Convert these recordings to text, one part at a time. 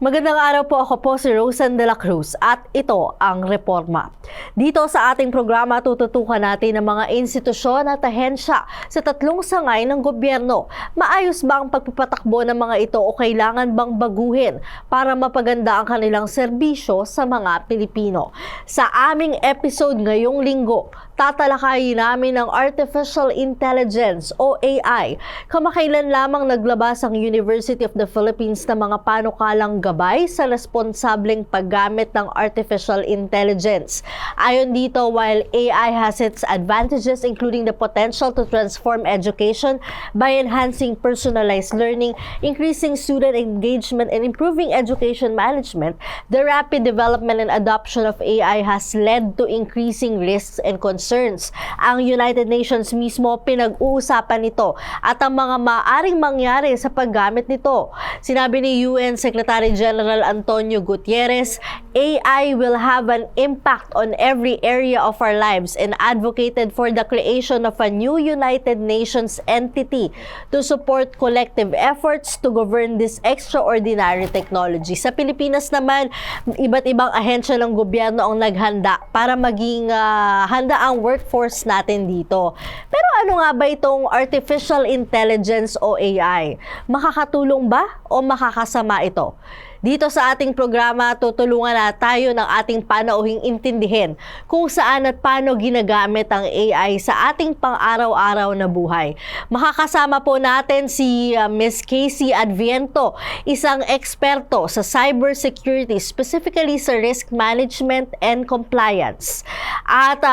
Magandang araw po, ako po si Rosan de la Cruz at ito ang Reforma. Dito sa ating programa tututukan natin ang mga institusyon at ahensya sa tatlong sangay ng gobyerno. Maayos ba ang pagpapatakbo ng mga ito o kailangan bang baguhin para mapaganda ang kanilang serbisyo sa mga Pilipino? Sa aming episode ngayong linggo, tatalakayin namin ang Artificial Intelligence o AI. Kamakailan lamang naglabas ang University of the Philippines ng mga panukalang gabay sa responsableng paggamit ng artificial intelligence. Ayon dito, while AI has its advantages including the potential to transform education by enhancing personalized learning, increasing student engagement, and improving education management, the rapid development and adoption of AI has led to increasing risks and concerns. Ang United Nations mismo pinag-uusapan nito at ang mga maaaring mangyari sa paggamit nito. Sinabi ni UN Secretary General Antonio Gutierrez, AI will have an impact on every area of our lives and advocated for the creation of a new United Nations entity to support collective efforts to govern this extraordinary technology. Sa Pilipinas naman, iba't ibang ahensya ng gobyerno ang naghanda para maging handa ang workforce natin dito. Pero ano nga ba itong artificial intelligence o AI? Makakatulong ba o makakasama ito? Dito sa ating programa, tutulungan na tayo ng ating panauhing intindihin kung saan at paano ginagamit ang AI sa ating pang-araw-araw na buhay. Makakasama po natin si Ms. Casey Adviento, isang eksperto sa cybersecurity, specifically sa risk management and compliance. At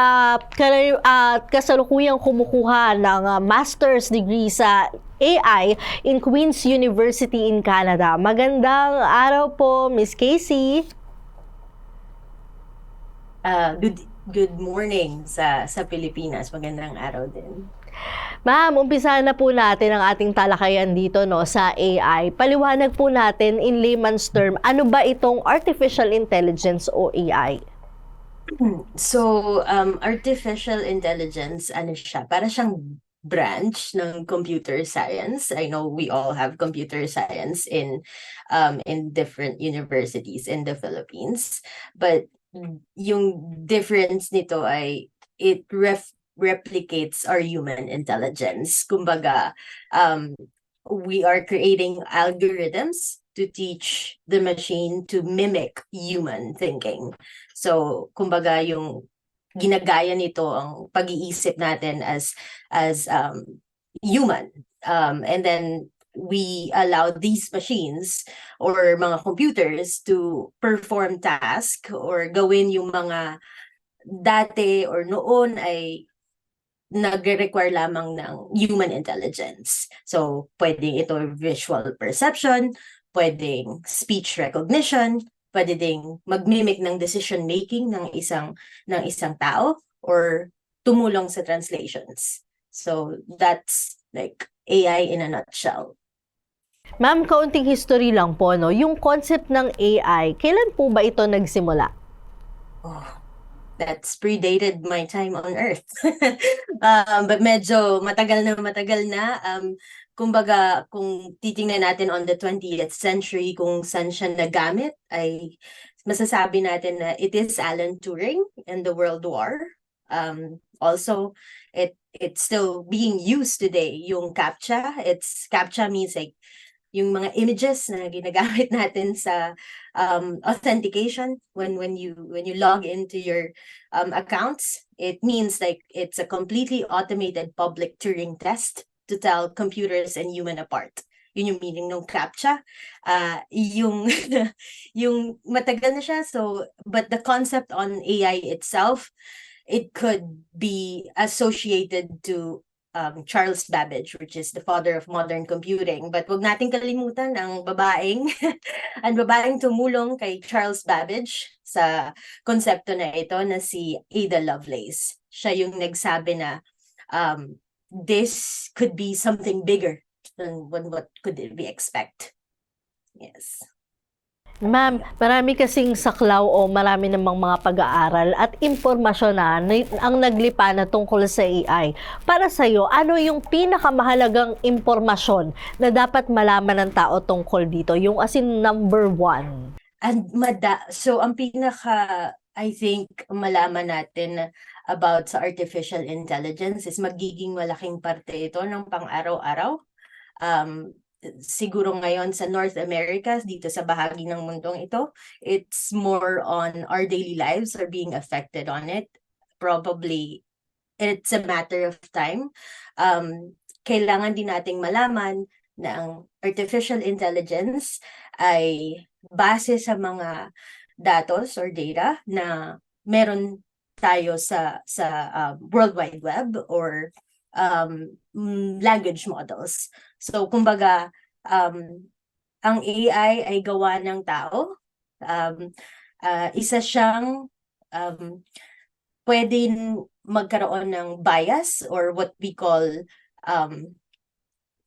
kasalukuyang kumukuha ng master's degree sa AI in Queen's University in Canada. Magandang araw po, Miss Casey. Good morning sa Pilipinas. Magandang araw din. Ma'am, umpisahan na po natin ang ating talakayan dito sa AI. Paliwanag po natin in layman's term, ano ba itong artificial intelligence o AI? So, artificial intelligence, ano siya? Para siyang branch ng computer science. I know we all have computer science in different universities in the Philippines, but yung difference nito ay it replicates our human intelligence. Kumbaga, we are creating algorithms to teach the machine to mimic human thinking. So, kumbaga yung ginagaya nito ang pag-iisip natin as human. And then we allow these machines or mga computers to perform task or gawin yung mga dati or noon ay nagre-require lamang ng human intelligence. So, pwedeng ito visual perception, pwedeng speech recognition, pwede ding mag-mimic ng decision making ng isang tao or tumulong sa translations. So that's like AI in a nutshell. Ma'am, kaunting history lang po, yung concept ng AI, kailan po ba ito nagsimula? That's predated my time on Earth. But medyo matagal na. Kumbaga, kung titingnan natin on the 20th century, kung saan siya nagamit, ay masasabi natin na it is Alan Turing in the World War. Also, it's still being used today, yung CAPTCHA. CAPTCHA means like yung mga images na ginagamit natin sa authentication when you log into your accounts. It means like it's a completely automated public Turing test to tell computers and human apart. Yun yung meaning ng CAPTCHA. Yung matagal na siya. So, but the concept on AI itself, it could be associated to Charles Babbage, which is the father of modern computing. But wag nating kalimutan ang babaeng tumulong kay Charles Babbage sa konsepto na ito na si Ada Lovelace. Siya yung nagsabi na this could be something bigger than what could we expect. Yes. Ma'am, marami kasing saklaw o marami namang mga pag-aaral at impormasyon ang naglipa na tungkol sa AI. Para sa'yo, ano yung pinakamahalagang impormasyon na dapat malaman ng tao tungkol dito? Yung as in number one. So ang I think malaman natin about sa artificial intelligence is magiging malaking parte ito ng pang-araw-araw. Siguro ngayon sa North America, dito sa bahagi ng mundong ito, it's more on our daily lives are being affected on it. Probably it's a matter of time. Kailangan din nating malaman na ang artificial intelligence ay base sa mga datos or data na meron tayo sa World Wide Web or language models. So kumbaga ang AI ay gawa ng tao. Isa siyang pwedeng magkaroon ng bias or what we call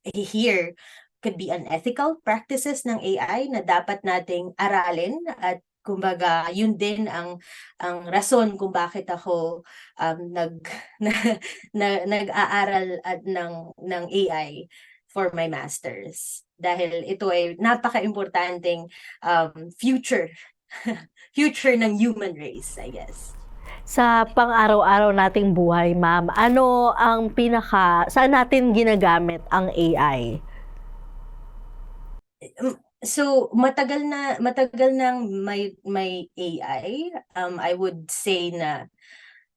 here could be unethical practices ng AI na dapat nating aralin at kumbaga yun din ang rason kung bakit ako nag-aaral ng AI for my masters dahil ito ay napaka-importanting future future ng human race, I guess. Sa pang-araw-araw nating buhay, ma'am, ano ang saan natin ginagamit ang AI? So matagal nang may AI. I would say na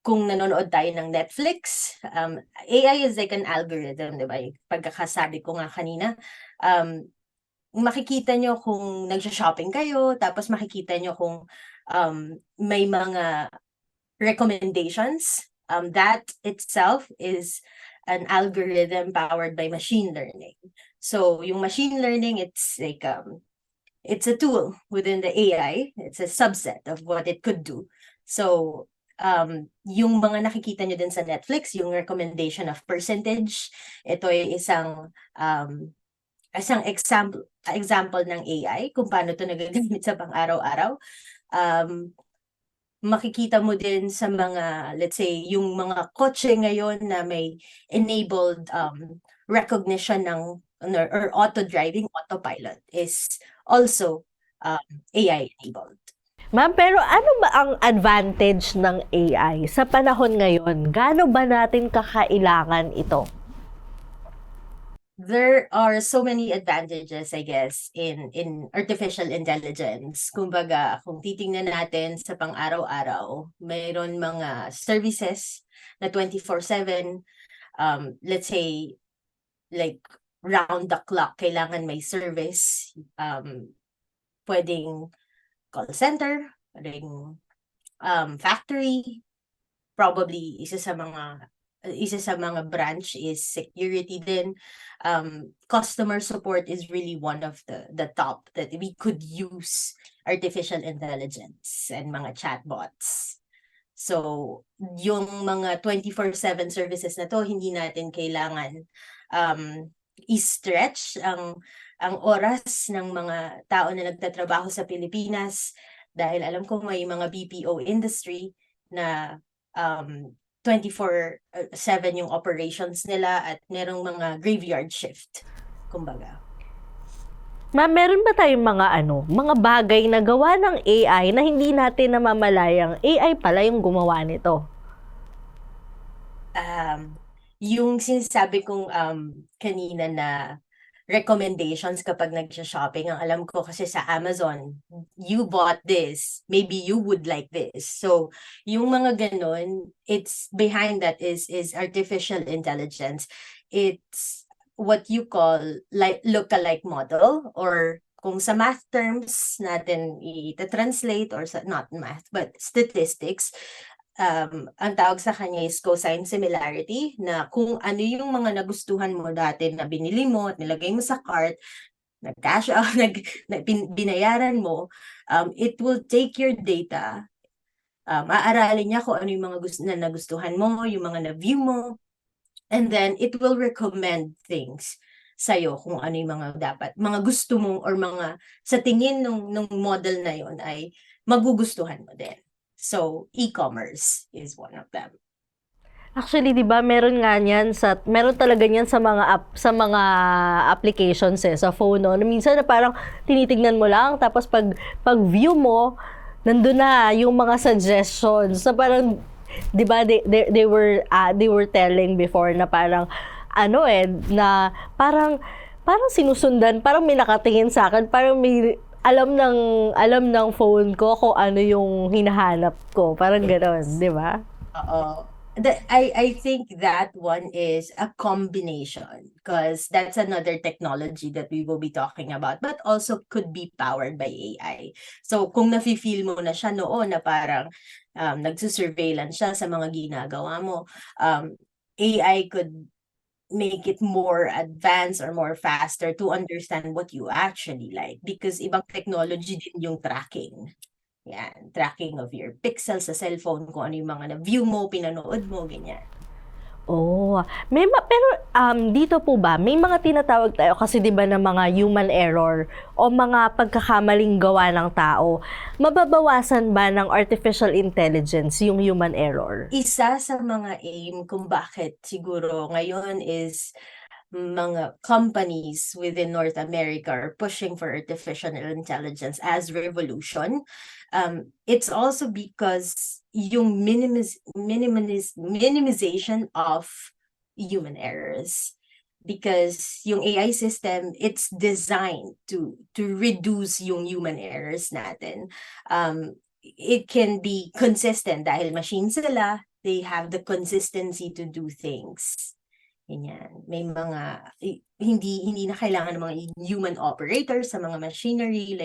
kung nanonood tayo ng Netflix, AI is like an algorithm, di ba? Pagkakasabi ko nga kanina, makikita nyo kung nagsha-shopping kayo, tapos makikita nyo kung may mga recommendations. That itself is an algorithm powered by machine learning. So yung machine learning, it's like it's a tool within the AI. It's a subset of what it could do. So yung mga nakikita nyo din sa Netflix, yung recommendation of percentage, ito ay isang example ng AI kung paano ito nagagamit sa pang-araw-araw. Makikita mo din sa mga, let's say, yung mga kotse ngayon na may enabled recognition or auto-driving, autopilot is also AI enabled. Ma'am, pero ano ba ang advantage ng AI sa panahon ngayon? Gaano ba natin kakailangan ito? There are so many advantages, I guess, in artificial intelligence. Kumbaga, kung titingnan natin sa pang-araw-araw, mayroon mga services na 24/7. Let's say, like, round the clock, kailangan may service. Pwedeng call center, pwedeng factory, probably isa sa mga branch is security din. Customer support is really one of the top that we could use artificial intelligence and mga chatbots. So yung mga 24/7 services na to, hindi natin kailangan i-stretch ang oras ng mga tao na nagtatrabaho sa Pilipinas dahil alam ko may mga BPO industry na 24/7 yung operations nila at merong mga graveyard shift, kumbaga. Ma'am, meron ba tayong mga bagay na gawa ng AI na hindi natin namamalayang AI pala yung gumawa nito? Yung sinasabi kong kanina na recommendations kapag nag-shopping, ang alam ko kasi sa Amazon, you bought this, maybe you would like this. So yung mga ganon, it's behind that is artificial intelligence. It's what you call like lookalike model, or kung sa math terms natin i-translate, or sa not math but statistics, ang tawag sa kanya is cosine similarity, na kung ano yung mga nagustuhan mo dati na binili mo at nilagay mo sa cart, nag-cash out, binayaran mo, it will take your data, aaralin niya kung ano yung mga nagustuhan mo, yung mga na-view mo, and then it will recommend things. sa'yo kung ano yung mga gusto mo or mga sa tingin nung model na yon ay magugustuhan mo din. So, e-commerce is one of them. Actually, 'di ba, meron talaga niyan sa mga sa mga applications sa phone, no. Minsan na parang tinitignan mo lang tapos pag view mo, nandun na yung mga suggestions. So parang 'di ba, they were telling before na parang na parang sinusundan, parang may nakatingin sa akin, parang may alam ng phone ko kung ano yung hinahanap ko. Parang gano'n, 'di ba? Oo. I think that one is a combination because that's another technology that we will be talking about, but also could be powered by AI. So kung nafe-feel mo na siya noon na parang nagsusurveillance siya sa mga ginagawa mo, AI could make it more advanced or more faster to understand what you actually like because ibang technology din yung tracking. Yan, tracking of your pixels sa cellphone, kung ano yung mga na-view mo, pinanood mo, ganyan. Oh, pero dito po ba may mga tinatawag tayo kasi 'di ba, ng mga human error o mga pagkakamaling gawa ng tao. Mababawasan ba ng artificial intelligence yung human error? Isa sa mga aim kung bakit siguro ngayon is mga companies within North America are pushing for artificial intelligence as revolution. It's also because yung minimization of human errors. Because yung AI system, it's designed to reduce yung human errors natin. It can be consistent dahil machine sila, they have the consistency to do things. Ganyan. May mga hindi na kailangan ng mga human operators sa mga machinery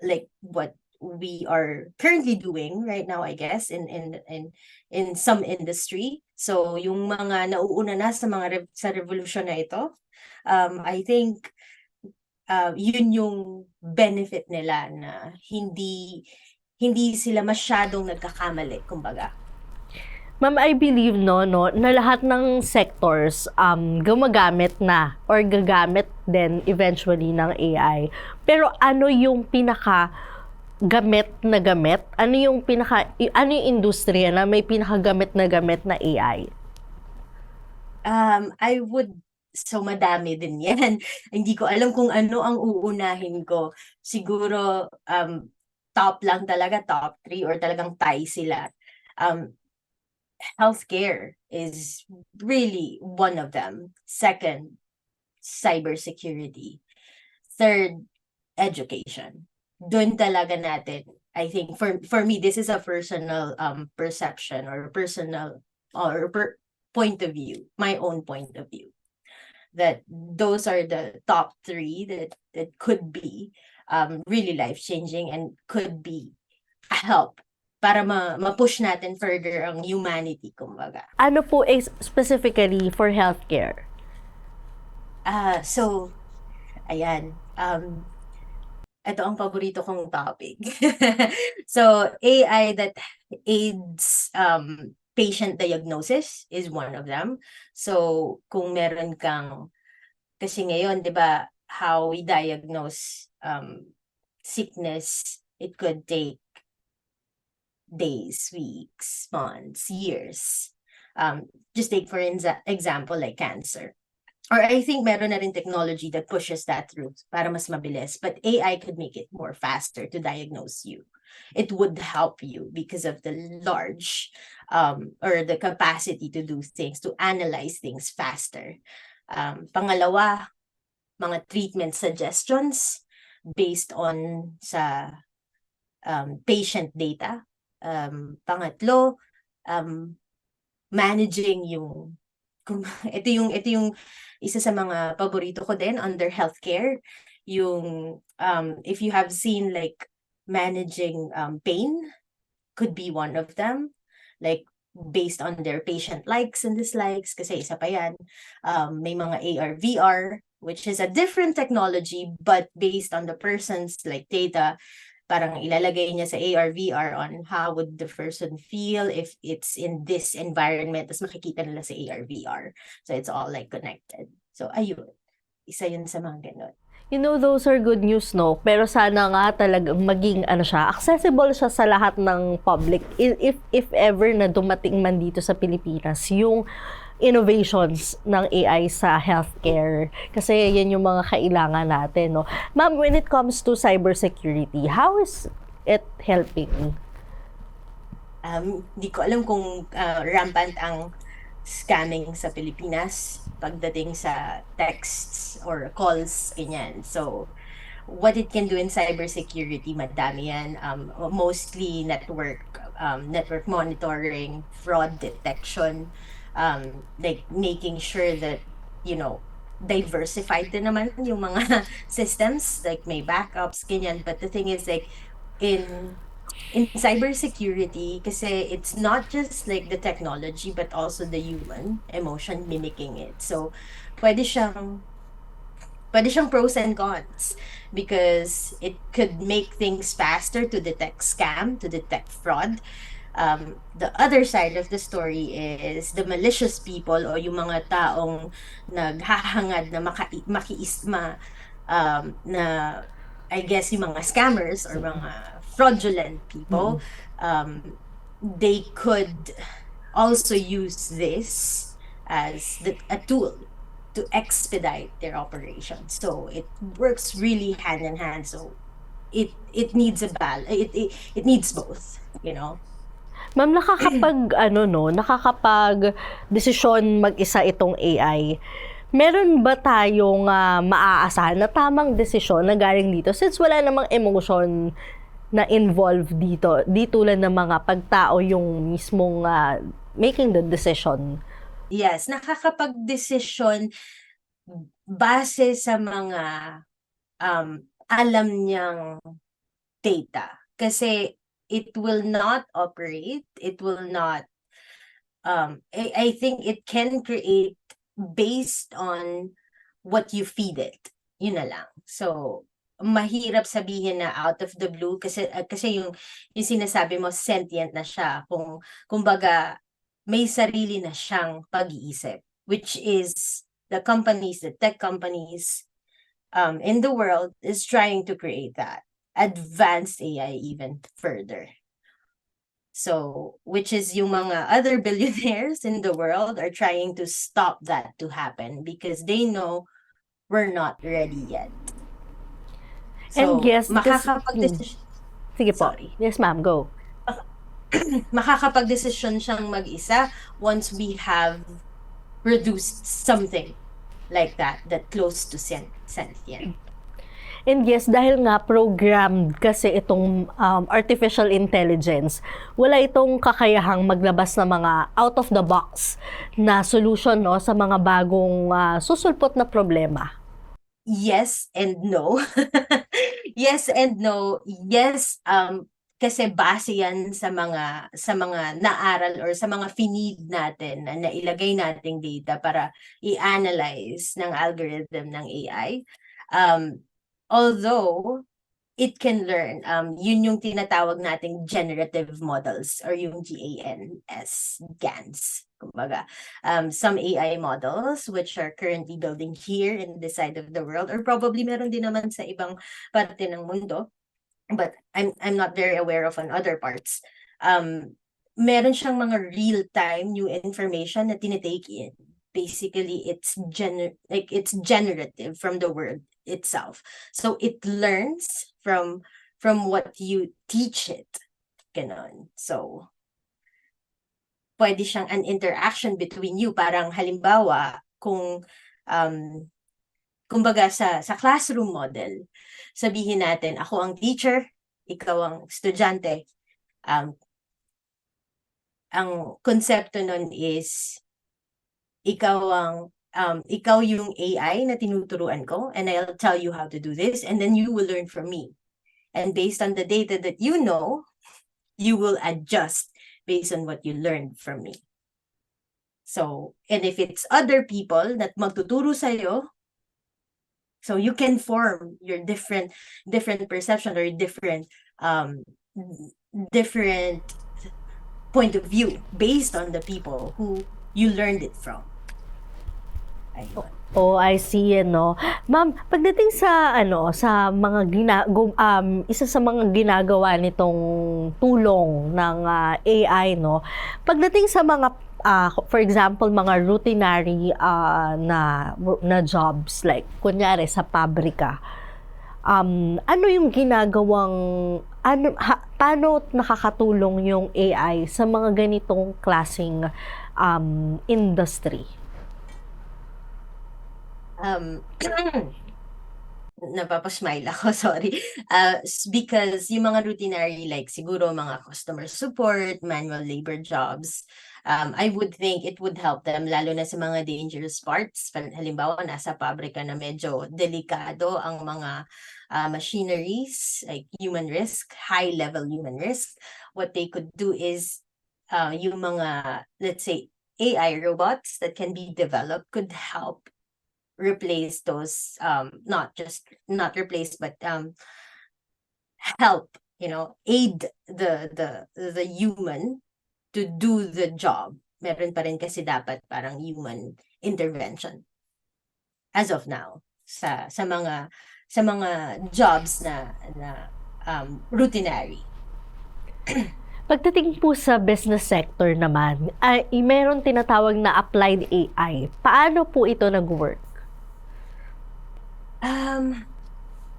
like what we are currently doing right now, I guess, in some industry. So yung mga nauuna na sa sa revolution na ito, I think yun yung benefit nila na hindi sila masyadong nagkakamali, kumbaga. Ma'am, I believe na lahat ng sectors gumagamit na or gagamit din eventually ng AI. Pero ano yung pinaka gamit? Ano yung industriya na may pinakagamit na AI? So madami din yan. Hindi ko alam kung ano ang uunahin ko. Siguro top lang talaga, top 3 or talagang tie sila. Healthcare is really one of them. Second, cybersecurity. Third, education. Doon talaga natin, I think, for me, this is a personal perception or personal or point of view, my own point of view, that those are the top 3 that could be really life-changing and could be a help para ma-push natin further ang humanity, kumbaga. Ano po specifically for healthcare? So, ayan. Ito ang paborito kong topic. So, AI that aids patient diagnosis is one of them. So, kung meron kang, kasi ngayon, di ba, how we diagnose sickness, it could take days, weeks, months, years. Just take for example like cancer. Or I think meron na rin technology that pushes that through para mas mabilis. But AI could make it more faster to diagnose you. It would help you because of the large or the capacity to do things, to analyze things faster. Pangalawa, mga treatment suggestions based on sa patient data. Pangatlo, managing yung ito yung isa sa mga paborito ko din under healthcare, yung if you have seen like managing pain could be one of them, like based on their patient likes and dislikes, kasi isa pa yan. May mga AR/VR, which is a different technology but based on the person's like data, parang ilalagay niya sa AR/VR on how would the person feel if it's in this environment, tapos makikita nila sa AR/VR. So it's all like connected. So, ayun. Isa yun sa mga ganon. You know, those are good news, no? Pero sana nga talagang maging accessible siya sa lahat ng public. If ever na dumating man dito sa Pilipinas, yung innovations ng AI sa healthcare. Kasi yan yung mga kailangan natin, no? Ma'am, when it comes to cybersecurity, how is it helping? Di ko alam kung rampant ang scamming sa Pilipinas pagdating sa texts or calls, ganyan. So, what it can do in cybersecurity, madami yan. Mostly network monitoring, fraud detection, like making sure that, diversified din naman yung mga systems, like may backups, ganyan. But the thing is, like, in cybersecurity, kasi it's not just like the technology, but also the human emotion mimicking it. So, pwede siyang pros and cons because it could make things faster to detect scam, to detect fraud. The other side of the story is the malicious people o yung mga taong naghahangad na na I guess yung mga scammers or mga fraudulent people, they could also use this as a tool to expedite their operation. So it works really hand in hand. So it needs it needs both, Ma'am, nakakapag desisyon mag-isa itong AI. Meron ba tayong maaasahan na tamang desisyon na galing dito? Since wala namang emotion na involved dito, di tulad ng mga pagtao yung mismong making the decision. Yes, nakakapag-desisyon base sa mga alam niyang data. Kasi it will not operate, it will not, I think it can create based on what you feed it. Yun na lang. So, mahirap sabihin na out of the blue kasi yung sinasabi mo sentient na siya, kumbaga may sarili na siyang pag-iisip, which is the tech companies in the world is trying to create that advanced AI even further. So, which is yung mga other billionaires in the world are trying to stop that to happen because they know we're not ready yet. And So, yes, sige po. Sorry. Yes, ma'am, go. Makakapag-desisyon siyang mag-isa once we have produced something like that close to sentient. And yes, dahil nga programmed kasi itong artificial intelligence, wala itong kakayahang maglabas ng mga out of the box na solution, no, sa mga bagong susulpot na problema. Yes and no. Yes and no. Yes, kasi base yan sa mga naaral or sa mga finid natin na nailagay nating data para i-analyze ng algorithm ng AI. Although it can learn, yun yung tinatawag nating generative models or yung GANs. Kumbaga, some AI models which are currently building here in this side of the world or probably meron din naman sa ibang parte ng mundo, but I'm not very aware of on other parts. Meron siyang mga real-time new information na tinitake in. Basically, it's generative from the word itself. So it learns from what you teach it. Ganon. So pwede siyang an interaction between you. Parang halimbawa, kumbaga sa classroom model, sabihin natin, ako ang teacher, ikaw ang estudyante. Ang konsepto nun is, ikaw yung AI na tinuturuan ko and I'll tell you how to do this and then you will learn from me. And based on the data that you know, you will adjust based on what you learned from me. So, and if it's other people that magtuturo sa'yo, so you can form your different perception or different point of view based on the people who you learned it from. Ayun. Oh, I see, no. Ma'am, pagdating sa sa mga isa sa mga ginagawa nitong tulong ng AI, no. Pagdating sa mga for example, mga routinary na jobs like kunyari sa pabrika. Ano yung paano nakakatulong yung AI sa mga ganitong klaseng industry? Um, napapasmile ako, sorry. Because yung mga routinary, like siguro mga customer support, manual labor jobs, I would think it would help them, lalo na sa mga dangerous parts. Halimbawa, nasa pabrika na medyo delikado ang mga machineries, like human risk, high-level human risk. What they could do is, yung mga, let's say, AI robots that can be developed could help replace those not replace but help, aid the human to do the job. Meron pa rin kasi dapat parang human intervention as of now sa mga jobs na routinary. Pagdating po sa business sector naman, ay meron tinatawag na applied AI. Paano po ito nag-work?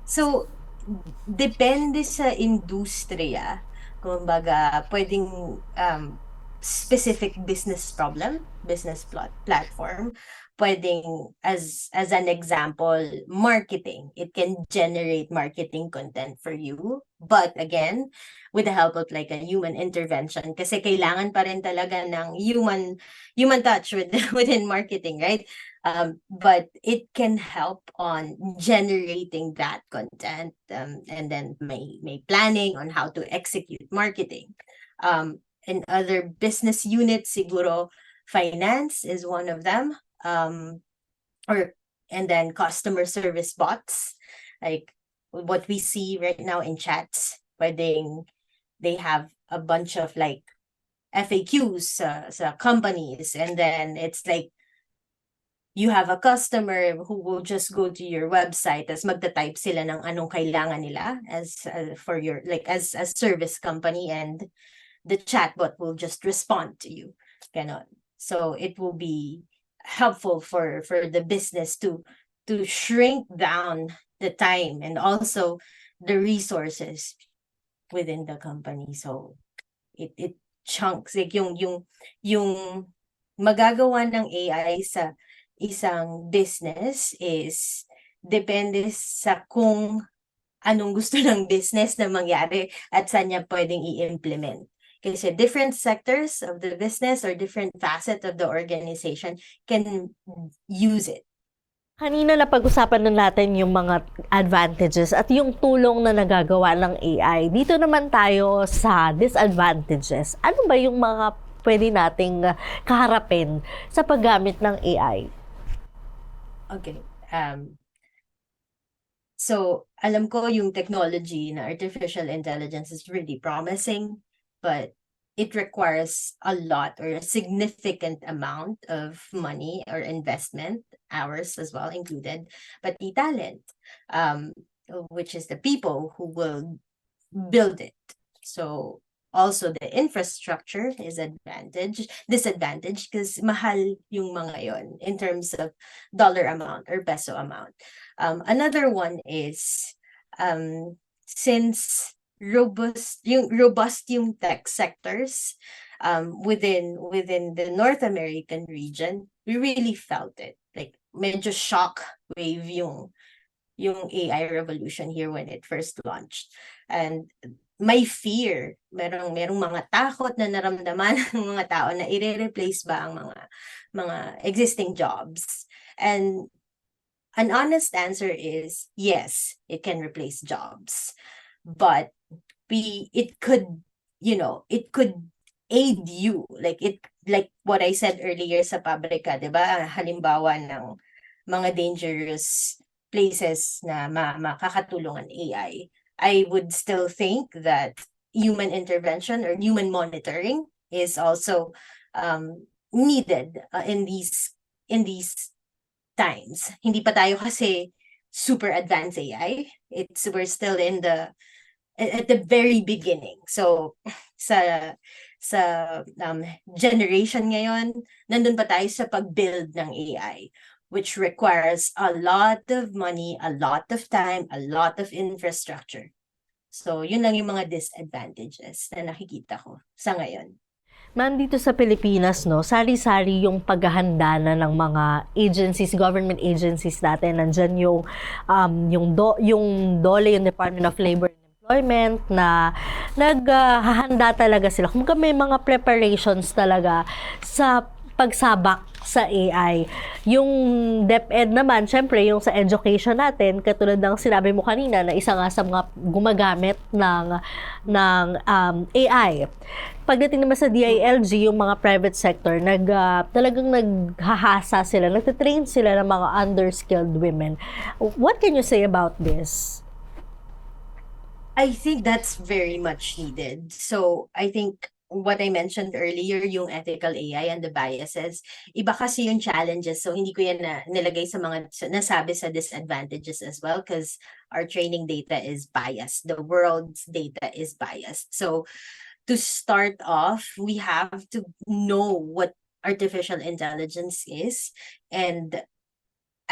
So, depende sa industriya. Kumbaga, pwedeng specific business problem, platform. Pwedeng, as an example, marketing. It can generate marketing content for you. But again, with the help of like a human intervention. Kasi kailangan pa rin talaga ng human touch within marketing, right? But it can help on generating that content, and then may planning on how to execute marketing. In other business units, siguro finance is one of them, and then customer service bots, like what we see right now in chats, where they have a bunch of like FAQs sa companies, and then it's like you have a customer who will just go to your website as magta-type sila ng anong kailangan nila as for your like as a service company, and the chatbot will just respond to you. Ganon. So it will be helpful for the business to shrink down the time and also the resources within the company. So it chunks like yung magagawa ng AI sa isang business is depende sa kung anong gusto ng business na mangyari at saan niya pwedeng i-implement. Kasi different sectors of the business or different facet of the organization can use it. Kanina napag-usapan na natin yung mga advantages at yung tulong na nagagawa ng AI. Dito naman tayo sa disadvantages. Ano ba yung mga pwede nating kaharapin sa paggamit ng AI? Okay. So, alam ko yung technology na artificial intelligence is really promising, but it requires a lot or a significant amount of money or investment, hours as well included, but the talent, which is the people who will build it. So, also the infrastructure is disadvantage because mahal yung mga yon in terms of dollar amount or peso amount. Another one is since robust yung tech sectors within the North American region, we really felt it. Like medyo shock wave yung AI revolution here when it first launched. And may fear, merong mga takot na naramdaman ng mga tao na i-replace ba ang mga existing jobs. And an honest answer is yes, it can replace jobs. But it could aid you, like what I said earlier sa pabrika, 'di ba? Halimbawa ng mga dangerous places na makakatulong ang AI. I would still think that human intervention or human monitoring is also needed in these times. Hindi pa tayo kasi super advanced AI. We're still at the very beginning. So sa sa generation ngayon, nandun pa tayo sa pag-build ng AI, which requires a lot of money, a lot of time, a lot of infrastructure. So yun lang yung mga disadvantages na nakikita ko sa ngayon. Ma'am, dito sa Pilipinas, no, sari-sari yung paghahanda na ng mga agencies, government agencies natin. Nandyan yung DOLE, yung Department of Labor and Employment, na naghahanda talaga sila. Kung may mga preparations talaga sa pagsabak sa AI. Yung DepEd naman, syempre, yung sa education natin, katulad ng sinabi mo kanina, na isa nga sa mga gumagamit ng AI. Pagdating naman sa DILG, yung mga private sector, talagang naghahasa sila, nagtitrain sila ng mga underskilled women. What can you say about this? I think that's very much needed. So I think what I mentioned earlier, yung ethical AI and the biases, iba kasi yung challenges. So hindi ko yan nilagay sa mga nasabi sa disadvantages as well, because our training data is biased. The world's data is biased. So to start off, we have to know what artificial intelligence is. And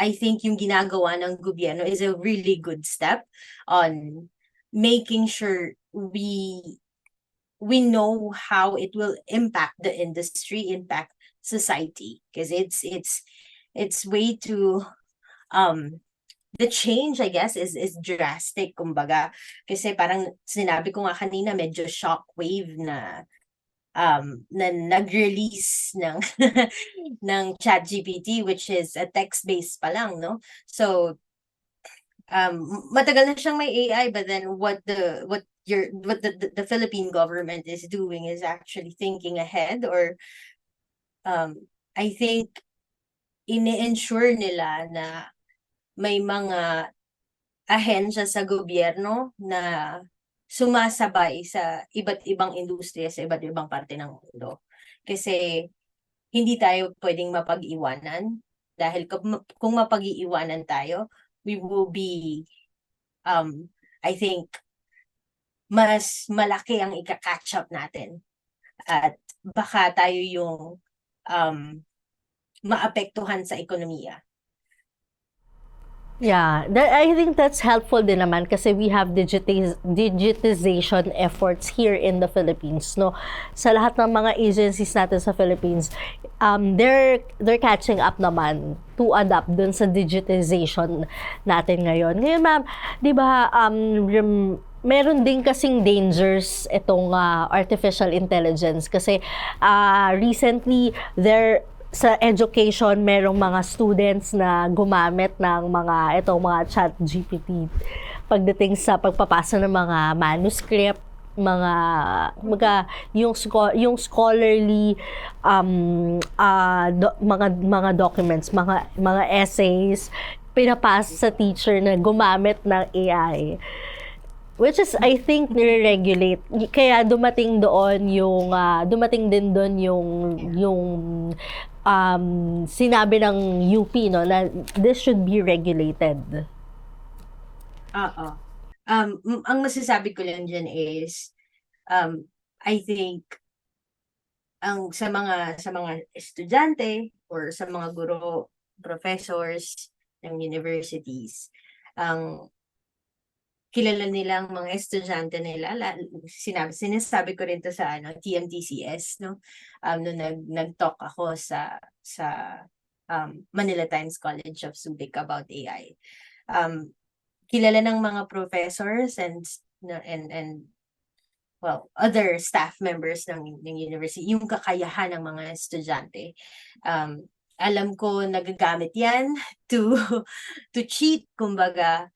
I think yung ginagawa ng gobyerno is a really good step on making sure we know how it will impact the industry, impact society, because it's way too the change, I guess, is drastic, kumbaga, kasi parang sinabi ko nga kanina, medyo shockwave na nag-release ng ng ChatGPT, which is a text-based pa lang, no? So matagal na siyang may AI, but then what the Philippine government is doing is actually thinking ahead, or I think ini-ensure nila na may mga ahensya sa gobyerno na sumasabay sa iba't ibang industriya sa iba't ibang parte ng mundo. Kasi hindi tayo pwedeng mapag-iwanan, dahil kung mapag-iiwanan tayo, we will be I think mas malaki ang ika-catch up natin, at baka tayo yung maapektuhan sa ekonomiya. Yeah, I think that's helpful din naman kasi we have digitization efforts here in the Philippines, no? Sa lahat ng mga agencies natin sa Philippines, they're catching up naman to adapt dun sa digitization natin ngayon. Ngayon, ma'am, di ba, meron din kasing dangers itong artificial intelligence kasi recently sa education, merong mga students na gumamit ng mga chat GPT pagdating sa pagpapasa ng mga manuscript, yung scholarly mga documents, mga essays, pinapasa sa teacher na gumamit ng AI. Which is, I think, nire-regulate. Kaya dumating din doon yung sinabi ng UP, no, na this should be regulated. Oo. Ang masasabi ko lang dyan is, I think, sa mga estudyante or sa mga guro, professors ng universities, kilala nilang mga estudyante nila, sinasabi ko rin to sa TMTCS, no? Nung nag-talk ako sa Manila Times College of Subic about AI. Kilala ng mga professors and well, other staff members ng university yung kakayahan ng mga estudyante. Alam ko nagagamit yan to cheat, kumbaga.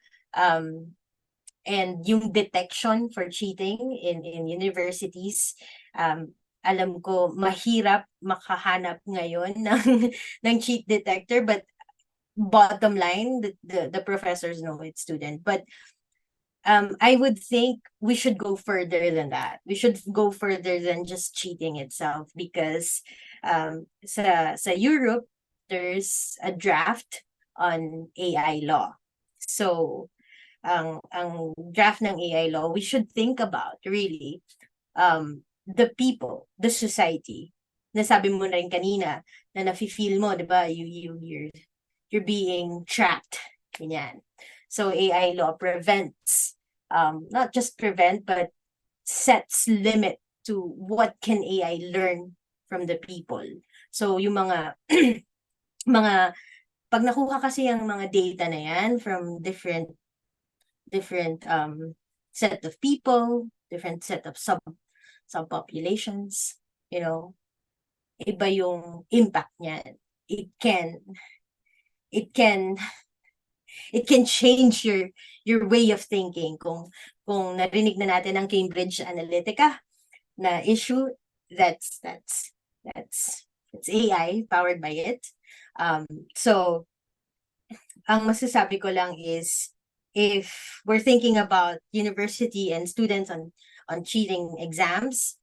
And yung detection for cheating in universities, alam ko mahirap makahanap ngayon ng cheat detector, but bottom line, the professors know it's student. But I would think we should go further than that. We should go further than just cheating itself, because sa Europe, there's a draft on AI law. So, ang draft ng AI law, we should think about really the people, the society. Nasabi mo na rin kanina na nafe-feel mo, 'di ba? You're being trapped. Ganyan. So AI law prevents, not just prevent, but sets limit to what can AI learn from the people. So yung mga mga pag nakuha kasi ang mga data na yan from different set of people, different set of subpopulations, iba yung impact niyan. It can change your way of thinking. Kung narinig na natin ang Cambridge Analytica na issue, that's AI powered by it. So ang masasabi ko lang is, if we're thinking about university and students on cheating exams,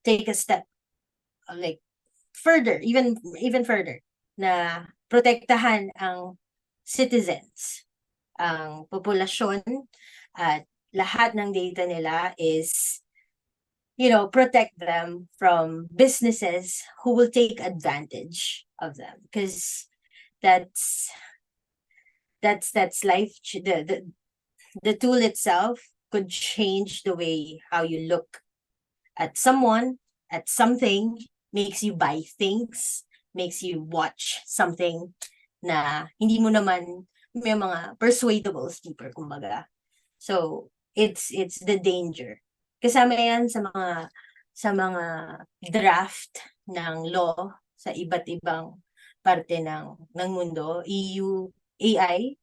take a step like further, even further, na protektahan ang citizens, ang populasyon, at lahat ng data nila is, protect them from businesses who will take advantage of them, because that's life. The tool itself could change the way how you look at someone, at something, makes you buy things, makes you watch something na hindi mo naman, may mga persuadables deeper, kumbaga. So it's the danger. Kasama yan sa mga draft ng law sa iba't ibang parte ng mundo. AI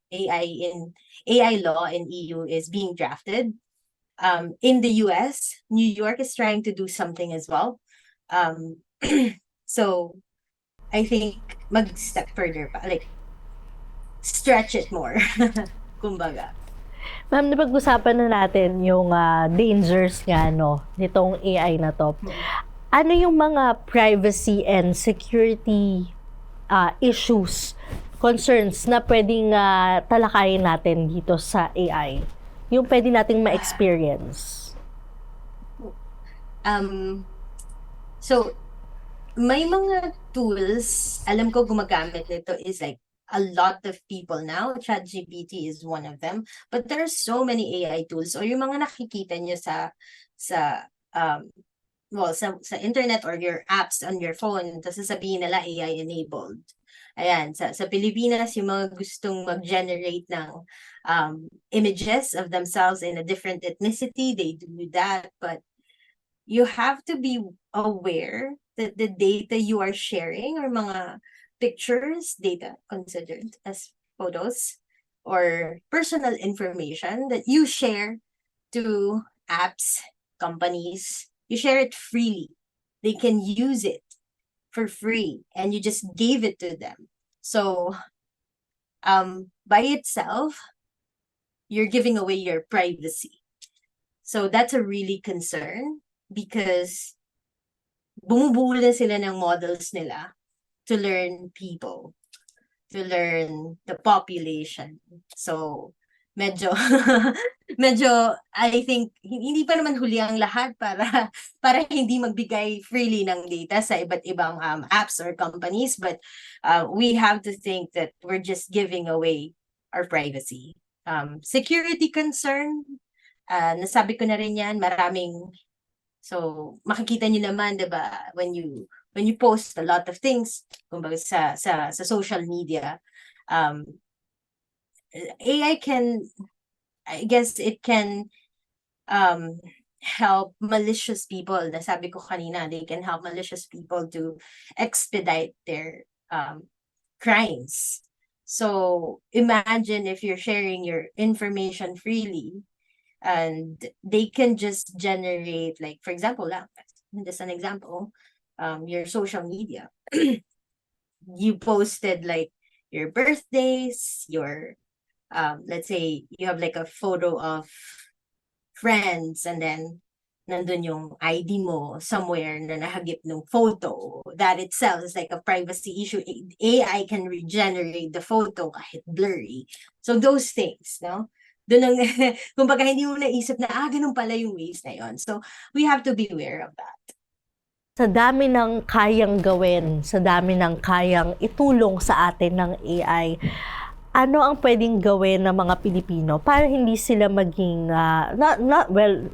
law in EU is being drafted. In the US, New York is trying to do something as well. So I think mag-step further pa, like stretch it more. Kumbaga. Ma'am, napag-usapan na natin yung dangers nga nitong AI na to. Ano yung mga privacy and security issues, concerns na pwedeng talakayin natin dito sa AI? Yung pwede nating ma-experience. So, may mga tools, alam ko gumagamit nito is like a lot of people now. ChatGPT is one of them. But there are so many AI tools, o yung mga nakikita nyo sa internet or your apps on your phone, tapos sasabihin nila AI enabled. Ayan, sa Pilipinas, yung mga gustong mag-generate ng images of themselves in a different ethnicity, they do that. But you have to be aware that the data you are sharing, or mga pictures, data considered as photos, or personal information that you share to apps, companies, you share it freely. They can use it for free, and you just gave it to them. So, by itself, you're giving away your privacy. So that's a really concern, because bumubuo na sila ng models nila to learn people, to learn the population. So, medyo I think hindi pa naman huli ang lahat para hindi magbigay freely ng data sa iba't ibang apps or companies, but we have to think that we're just giving away our privacy. Security concern, nasabi ko na rin yan, maraming. So makikita niyo naman, 'di ba, when you post a lot of things, kumbaga sa social media, AI can, I guess it can help malicious people. Nasabi ko kanina, they can help malicious people to expedite their crimes. So imagine if you're sharing your information freely, and they can just generate, like, for example, just an example, your social media. You posted like your birthdays, your let's say you have like a photo of friends, and then nandun yung ID mo somewhere na nahagip ng photo. That itself is like a privacy issue. AI can regenerate the photo kahit blurry. So those things, no? Doon ang, kumbaga hindi mo naisip na, ganun pala yung ways na yon. So we have to be aware of that. Sa dami ng kayang gawin, sa dami ng kayang itulong sa atin ng AI, ano ang pwedeng gawin ng mga Pilipino para hindi sila maging,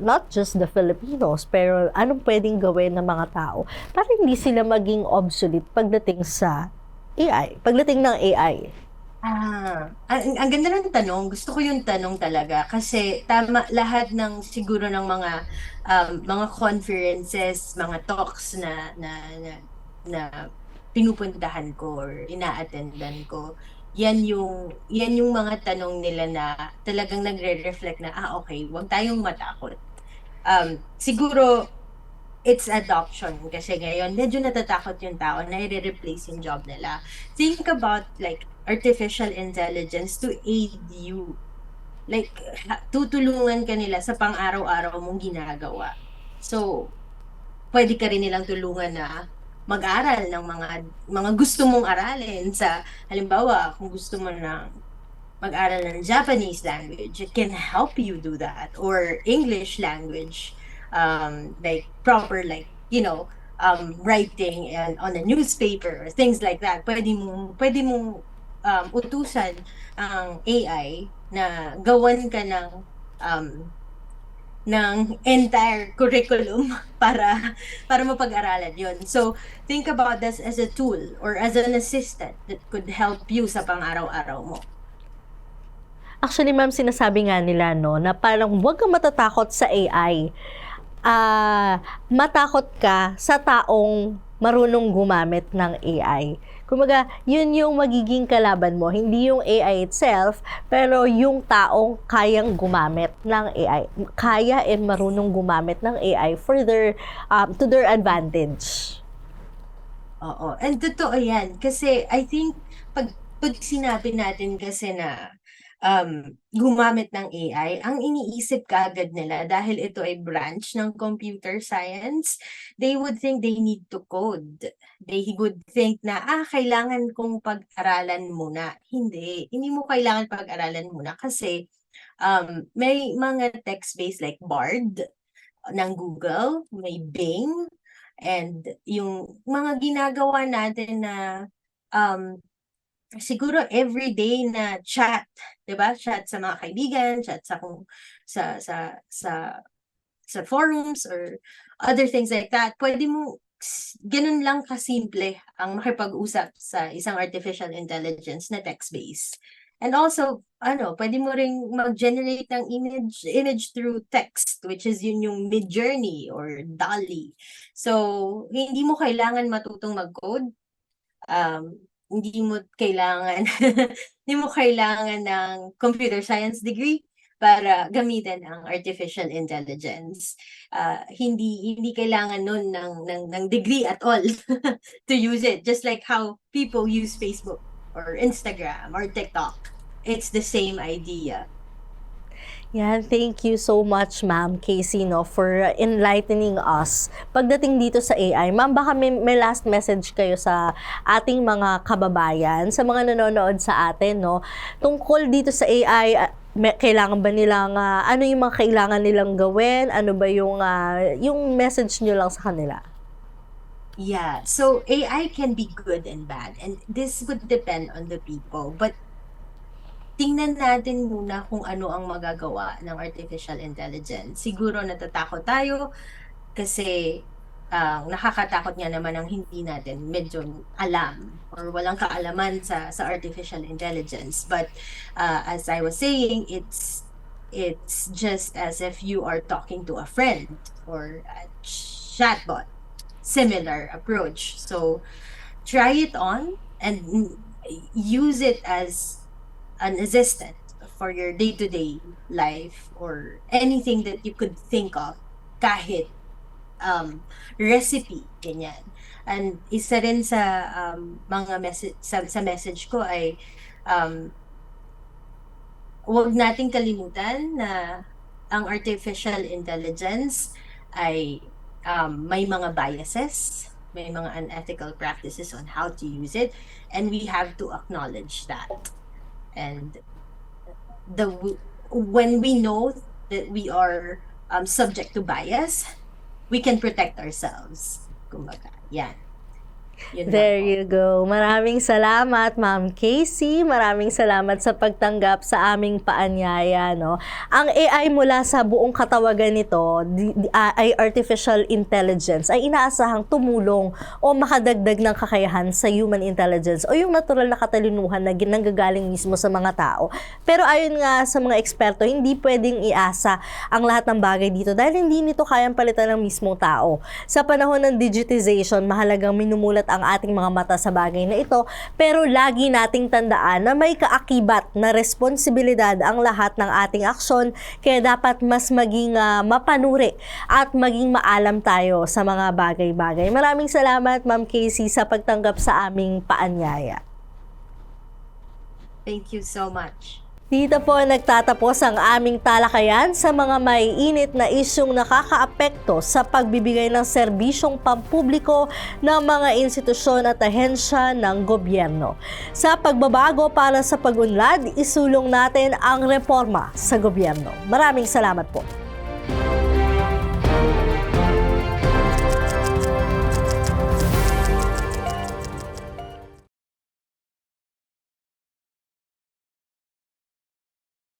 not just the Filipinos, pero anong pwedeng gawin ng mga tao para hindi sila maging obsolete pagdating sa AI, pagdating ng AI? Ang ganda ng tanong. Gusto ko yung tanong talaga kasi tama lahat ng siguro ng mga conferences, mga talks na pinupuntahan ko or ina-attendan ko. Yan yung mga tanong nila na talagang nagre-reflect na okay, huwag tayong matakot. Siguro it's adoption kasi ngayon medyo natatakot yung tao na i-replace yung job nila. Think about like artificial intelligence to aid you. Like tutulungan ka nila sa pang-araw-araw mong ginagawa. So, pwede ka rin nilang tulungan na mag-aral ng mga gusto mong aralin sa halimbawa, kung gusto mo na mag-aral ng Japanese language, it can help you do that. Or English language, like proper, like, writing and on a newspaper, or things like that. Pwede mong utusan ang AI na gawan ka ng entire curriculum para mapag-aralan yon. So, think about this as a tool or as an assistant that could help you sa pang-araw-araw mo. Actually, ma'am, sinasabi nga nila, no, na parang huwag kang matatakot sa AI. Matakot ka sa taong marunong gumamit ng AI. Kumbaga, yun yung magiging kalaban mo. Hindi yung AI itself, pero yung taong kayang gumamit ng AI. Kaya and marunong gumamit ng AI for to their advantage. Oo. And totoo yan. Kasi I think, pag sinabi natin kasi na gumamit ng AI, ang iniisip kaagad nila dahil ito ay branch ng computer science, they would think they need to code. They would think na, kailangan kong pag-aralan muna. Hindi mo kailangan pag-aralan muna kasi may mga text-based like Bard ng Google, may Bing, and yung mga ginagawa natin na siguro everyday na chat, 'di ba? Chat sa mga kaibigan, chat sa forums or other things like that. Pwede mo ganun lang kasimple ang makipag-usap sa isang artificial intelligence na text-based. And also, pwede mo ring mag-generate ng image through text, which is yun yung Midjourney or DALL-E. So, hindi mo kailangan matutong mag-code. Hindi mo kailangan hindi mo kailangan ng computer science degree para gamitin ang artificial intelligence. Hindi kailangan nun ng degree at all to use it. Just like how people use Facebook or Instagram or TikTok. It's the same idea. Yan, thank you so much, Ma'am Casey, no, for enlightening us. Pagdating dito sa AI, Ma'am, baka may last message kayo sa ating mga kababayan, sa mga nanonood sa atin, no, tungkol dito sa AI. Kailangan ba nilang, ano yung mga kailangan nilang gawin? Ano ba yung message nyo lang sa kanila? Yeah, so AI can be good and bad, and this would depend on the people. But tingnan natin muna kung ano ang magagawa ng artificial intelligence. Siguro natatakot tayo kasi nakakatakot nga naman ang hindi natin medyo alam or walang kaalaman sa artificial intelligence. But as I was saying, it's just as if you are talking to a friend or a chatbot. Similar approach. So try it on and use it as an assistant for your day-to-day life or anything that you could think of, kahit recipe, ganyan. And isa rin sa mga message sa message ko ay huwag nating kalimutan na ang artificial intelligence ay may mga biases, may mga unethical practices on how to use it, and we have to acknowledge that. And when we know that we are subject to bias, we can protect ourselves. Kumbaga, yan. Yun lang There po. you go. Maraming salamat, Ma'am Casey. Maraming salamat sa pagtanggap sa aming paanyaya, no? Ang AI mula sa buong katawagan nito ay artificial intelligence ay inaasahang tumulong o makadagdag ng kakayahan sa human intelligence o yung natural na katalinuhan na nanggagaling mismo sa mga tao. Pero ayon nga sa mga eksperto, hindi pwedeng iasa ang lahat ng bagay dito dahil hindi nito kayang palitan ng mismong tao. Sa panahon ng digitization, mahalagang minumulat ang ating mga mata sa bagay na ito, pero lagi nating tandaan na may kaakibat na responsibilidad ang lahat ng ating aksyon, kaya dapat mas maging mapanuri at maging maalam tayo sa mga bagay-bagay. Maraming salamat, Ma'am Casey, sa pagtanggap sa aming paanyaya. Thank you so much. Dito po nagtatapos ang aming talakayan sa mga maiinit na isyong nakakaapekto sa pagbibigay ng serbisyong pampubliko ng mga institusyon at ahensya ng gobyerno. Sa pagbabago para sa pag-unlad, isulong natin ang reforma sa gobyerno. Maraming salamat po.